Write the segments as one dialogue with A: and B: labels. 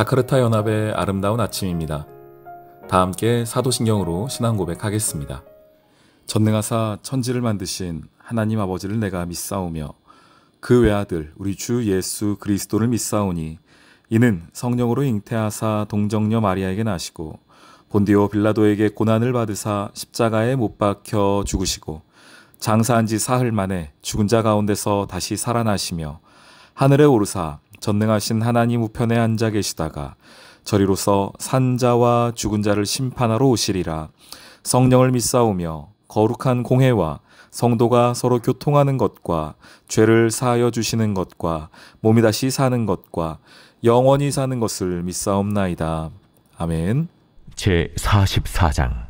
A: 자카르타 연합의 아름다운 아침입니다. 다 함께 사도신경으로 신앙 고백하겠습니다. 전능하사 천지를 만드신 하나님 아버지를 내가 믿사오며 그 외아들 우리 주 예수 그리스도를 믿사오니 이는 성령으로 잉태하사 동정녀 마리아에게 나시고 본디오 빌라도에게 고난을 받으사 십자가에 못 박혀 죽으시고 장사한 지 사흘 만에 죽은 자 가운데서 다시 살아나시며 하늘에 오르사 전능하신 하나님 우편에 앉아 계시다가 저리로서 산자와 죽은 자를 심판하러 오시리라. 성령을 믿사오며 거룩한 공회와 성도가 서로 교통하는 것과 죄를 사하여 주시는 것과 몸이 다시 사는 것과 영원히 사는 것을 믿사옵나이다. 아멘.
B: 제 44장.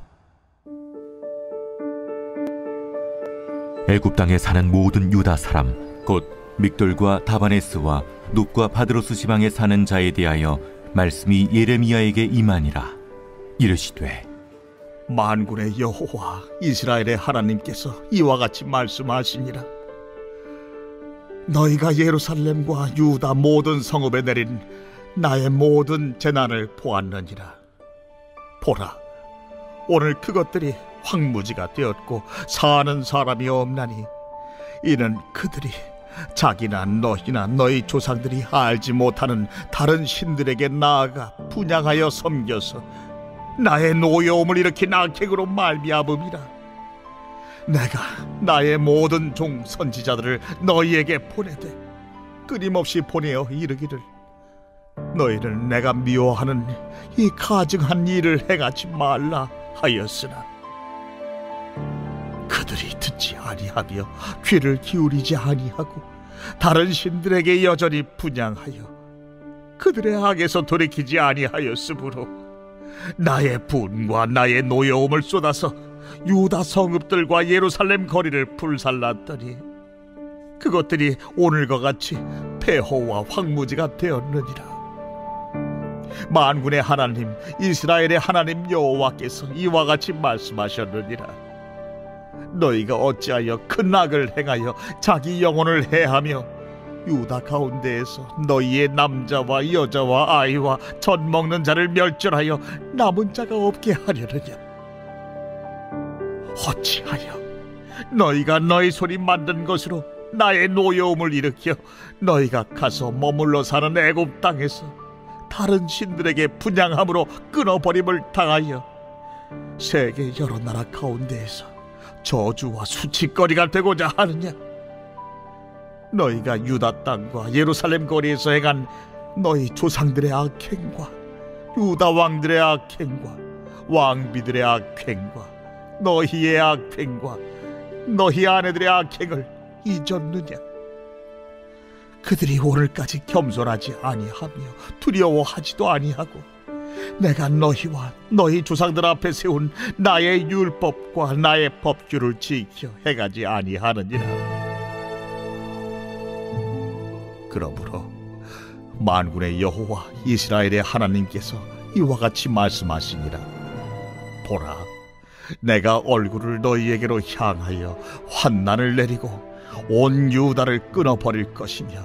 B: 애굽 땅에 사는 모든 유다 사람 곧 믹돌과 다바네스와 눕과 바드로스 지방에 사는 자에 대하여 말씀이 예레미야에게 임하니라. 이르시되
C: 만군의 여호와 이스라엘의 하나님께서 이와 같이 말씀하시니라. 너희가 예루살렘과 유다 모든 성읍에 내린 나의 모든 재난을 보았느니라. 보라, 오늘 그것들이 황무지가 되었고 사는 사람이 없나니 이는 그들이 자기나 너희나 너희 조상들이 알지 못하는 다른 신들에게 나아가 분향하여 섬겨서 나의 노여움을 일으킨 악행으로 말미암음이라. 내가 나의 모든 종 선지자들을 너희에게 보내되 끊임없이 보내어 이르기를 너희는 내가 미워하는 이 가증한 일을 행하지 말라 하였으나 그들이 듣지 아니하며 귀를 기울이지 아니하고 다른 신들에게 여전히 분향하여 그들의 악에서 돌이키지 아니하였으므로 나의 분과 나의 노여움을 쏟아서 유다 성읍들과 예루살렘 거리를 불살랐더니 그것들이 오늘과 같이 폐허와 황무지가 되었느니라. 만군의 하나님 이스라엘의 하나님 여호와께서 이와 같이 말씀하셨느니라. 너희가 어찌하여 큰 악을 행하여 자기 영혼을 해하며 유다 가운데에서 너희의 남자와 여자와 아이와 젖 먹는 자를 멸절하여 남은 자가 없게 하려느냐. 어찌하여 너희가 너희 손이 만든 것으로 나의 노여움을 일으켜 너희가 가서 머물러 사는 애굽 땅에서 다른 신들에게 분향함으로 끊어버림을 당하여 세계 여러 나라 가운데에서 저주와 수치거리가 되고자 하느냐. 너희가 유다 땅과 예루살렘 거리에서 행한 너희 조상들의 악행과 유다 왕들의 악행과 왕비들의 악행과 너희의 악행과 너희 아내들의 악행을 잊었느냐. 그들이 오늘까지 겸손하지 아니하며 두려워하지도 아니하고 내가 너희와 너희 조상들 앞에 세운 나의 율법과 나의 법규를 지켜 행하지 아니하느니라. 그러므로 만군의 여호와 이스라엘의 하나님께서 이와 같이 말씀하시니라. 보라, 내가 얼굴을 너희에게로 향하여 환난을 내리고 온 유다를 끊어버릴 것이며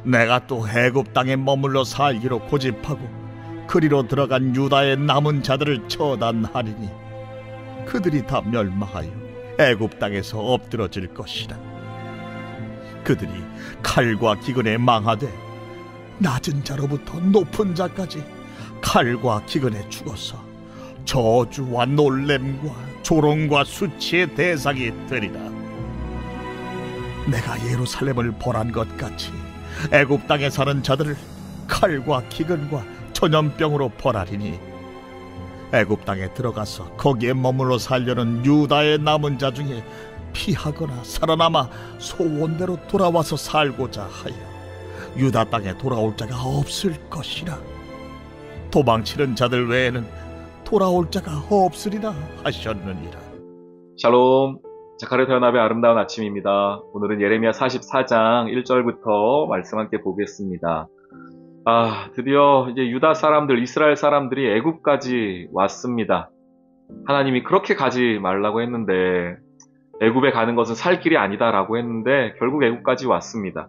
C: 내가 또 애굽 땅에 머물러 살기로 고집하고 그리로 들어간 유다의 남은 자들을 처단하리니 그들이 다 멸망하여 애굽 땅에서 엎드러질 것이라. 그들이 칼과 기근에 망하되 낮은 자로부터 높은 자까지 칼과 기근에 죽어서 저주와 놀램과 조롱과 수치의 대상이 되리라. 내가 예루살렘을 벌한 것 같이 애굽 땅에 사는 자들을 칼과 기근과 전염병으로 벌하리니 애굽 땅에 들어가서 거기에 머물러 살려는 유다의 남은 자 중에 피하거나 살아남아 소원대로 돌아와서 살고자 하여 유다 땅에 돌아올 자가 없을 것이라. 도망치는 자들 외에는 돌아올 자가 없으리라 하셨느니라.
A: 샬롬. 자카르타 연합의 아름다운 아침입니다. 오늘은 예레미야 44장 1절부터 말씀 함께 보겠습니다. 드디어 이제 유다 사람들, 이스라엘 사람들이 애굽까지 왔습니다. 하나님이 그렇게 가지 말라고 했는데 애굽에 가는 것은 살 길이 아니다라고 했는데 결국 애굽까지 왔습니다.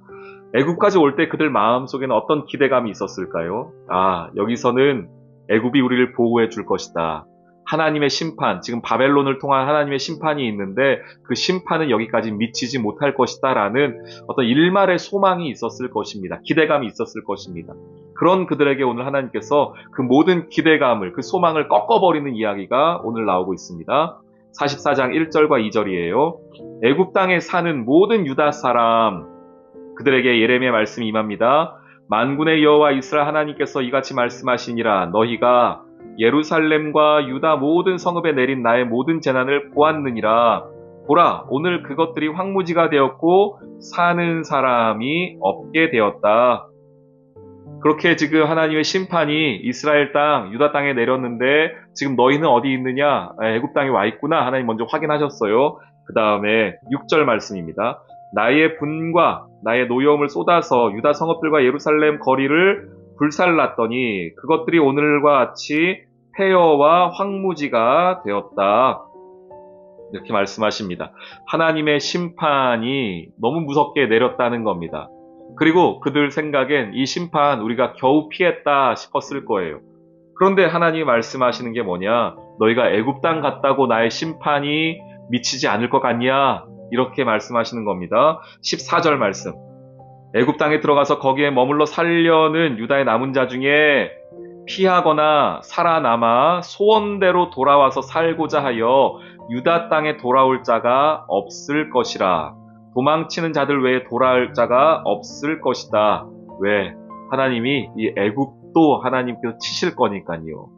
A: 애굽까지 올 때 그들 마음속에는 어떤 기대감이 있었을까요? 여기서는 애굽이 우리를 보호해 줄 것이다. 하나님의 심판, 지금 바벨론을 통한 하나님의 심판이 있는데 그 심판은 여기까지 미치지 못할 것이다 라는 어떤 일말의 소망이 있었을 것입니다. 기대감이 있었을 것입니다. 그런 그들에게 오늘 하나님께서 그 모든 기대감을, 그 소망을 꺾어버리는 이야기가 오늘 나오고 있습니다. 44장 1절과 2절이에요. 애굽 땅에 사는 모든 유다 사람, 그들에게 예레미야 말씀이 임합니다. 만군의 여호와 이스라엘 하나님께서 이같이 말씀하시니라. 너희가 예루살렘과 유다 모든 성읍에 내린 나의 모든 재난을 보았느니라. 보라, 오늘 그것들이 황무지가 되었고 사는 사람이 없게 되었다. 그렇게 지금 하나님의 심판이 이스라엘 땅, 유다 땅에 내렸는데 지금 너희는 어디 있느냐? 애굽 땅에 와 있구나. 하나님 먼저 확인하셨어요. 그 다음에 6절 말씀입니다. 나의 분과 나의 노여움을 쏟아서 유다 성읍들과 예루살렘 거리를 불살랐더니 그것들이 오늘과 같이 폐허와 황무지가 되었다. 이렇게 말씀하십니다. 하나님의 심판이 너무 무섭게 내렸다는 겁니다. 그리고 그들 생각엔 이 심판 우리가 겨우 피했다 싶었을 거예요. 그런데 하나님이 말씀하시는 게 뭐냐? 너희가 애굽 땅 갔다고 나의 심판이 미치지 않을 것 같냐? 이렇게 말씀하시는 겁니다. 14절 말씀. 애굽 땅에 들어가서 거기에 머물러 살려는 유다의 남은 자 중에 피하거나 살아남아 소원대로 돌아와서 살고자 하여 유다 땅에 돌아올 자가 없을 것이라. 도망치는 자들 외에 돌아올 자가 없을 것이다. 왜? 하나님이 이 애굽도 하나님께서 치실 거니까요.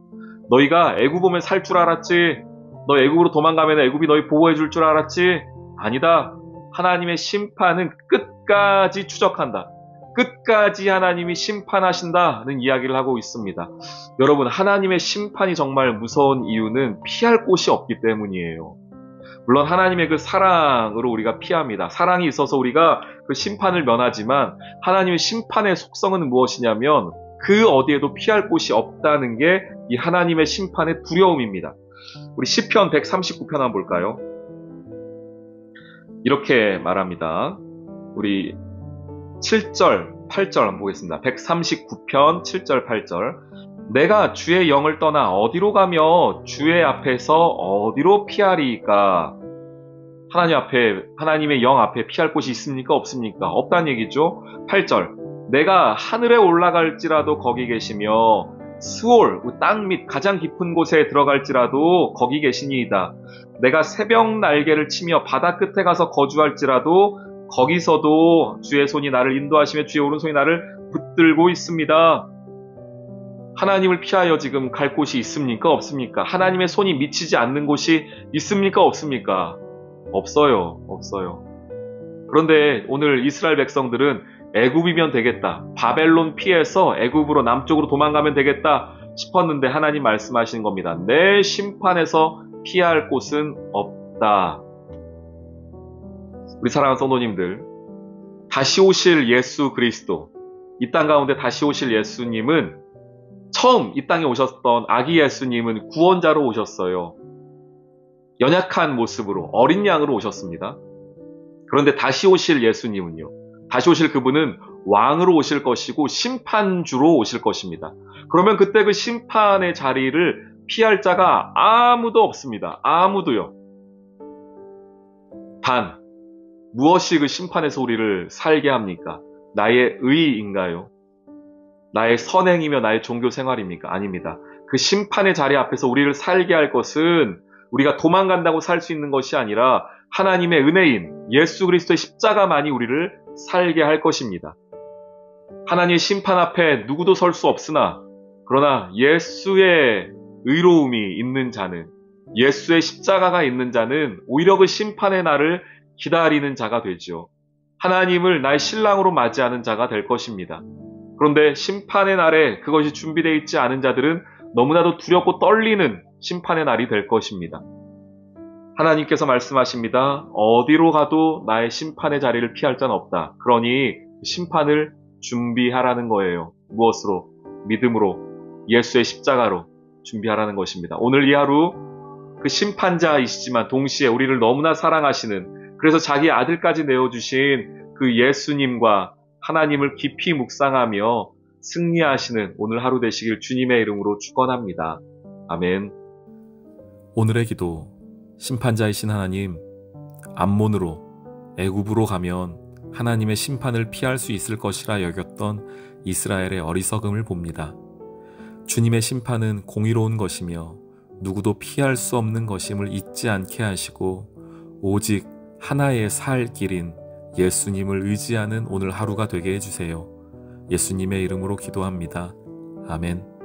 A: 너희가 애굽 오면 살 줄 알았지? 너 애굽으로 도망가면 애굽이 너희 보호해 줄 줄 알았지? 아니다. 하나님의 심판은 끝까지 추적한다. 끝까지 하나님이 심판하신다는 이야기를 하고 있습니다. 여러분, 하나님의 심판이 정말 무서운 이유는 피할 곳이 없기 때문이에요. 물론 하나님의 그 사랑으로 우리가 피합니다. 사랑이 있어서 우리가 그 심판을 면하지만 하나님의 심판의 속성은 무엇이냐면 그 어디에도 피할 곳이 없다는 게 이 하나님의 심판의 두려움입니다. 우리 시편 139편 한번 볼까요? 이렇게 말합니다. 우리 7절, 8절 한번 보겠습니다. 139편 7절, 8절. 내가 주의 영을 떠나 어디로 가며 주의 앞에서 어디로 피하리이까? 하나님 앞에, 하나님의 영 앞에 피할 곳이 있습니까? 없습니까? 없다는 얘기죠. 8절. 내가 하늘에 올라갈지라도 거기 계시며 스올, 땅 밑 가장 깊은 곳에 들어갈지라도 거기 계시니이다. 내가 새벽 날개를 치며 바다 끝에 가서 거주할지라도 거기서도 주의 손이 나를 인도하시며 주의 오른손이 나를 붙들고 있습니다. 하나님을 피하여 지금 갈 곳이 있습니까? 없습니까? 하나님의 손이 미치지 않는 곳이 있습니까? 없습니까? 없어요. 없어요. 그런데 오늘 이스라엘 백성들은 애굽이면 되겠다. 바벨론 피해서 애굽으로 남쪽으로 도망가면 되겠다 싶었는데 하나님 말씀하시는 겁니다. 내 심판에서 피할 곳은 없다. 우리 사랑하는 성도님들, 다시 오실 예수 그리스도, 이 땅 가운데 다시 오실 예수님은 처음 이 땅에 오셨던 아기 예수님은 구원자로 오셨어요. 연약한 모습으로 어린 양으로 오셨습니다. 그런데 다시 오실 예수님은요, 다시 오실 그분은 왕으로 오실 것이고 심판주로 오실 것입니다. 그러면 그때 그 심판의 자리를 피할 자가 아무도 없습니다. 아무도요. 단 무엇이 그 심판에서 우리를 살게 합니까? 나의 의인가요? 나의 선행이며 나의 종교 생활입니까? 아닙니다. 그 심판의 자리 앞에서 우리를 살게 할 것은 우리가 도망간다고 살 수 있는 것이 아니라 하나님의 은혜인 예수 그리스도의 십자가만이 우리를 살게 할 것입니다. 하나님의 심판 앞에 누구도 설 수 없으나 그러나 예수의 의로움이 있는 자는, 예수의 십자가가 있는 자는 오히려 그 심판의 날을 기다리는 자가 되죠. 하나님을 나의 신랑으로 맞이하는 자가 될 것입니다. 그런데 심판의 날에 그것이 준비되어 있지 않은 자들은 너무나도 두렵고 떨리는 심판의 날이 될 것입니다. 하나님께서 말씀하십니다. 어디로 가도 나의 심판의 자리를 피할 자는 없다. 그러니 심판을 준비하라는 거예요. 무엇으로? 믿음으로, 예수의 십자가로 준비하라는 것입니다. 오늘 이 하루 그 그 심판자이시지만 동시에 우리를 너무나 사랑하시는, 그래서 자기 아들까지 내어주신 그 예수님과 하나님을 깊이 묵상하며 승리하시는 오늘 하루 되시길 주님의 이름으로 축원합니다. 아멘. 오늘의 기도. 심판자이신 하나님, 암몬으로 애굽으로 가면 하나님의 심판을 피할 수 있을 것이라 여겼던 이스라엘의 어리석음을 봅니다. 주님의 심판은 공의로운 것이며 누구도 피할 수 없는 것임을 잊지 않게 하시고 오직 하나의 살 길인 예수님을 의지하는 오늘 하루가 되게 해주세요. 예수님의 이름으로 기도합니다. 아멘.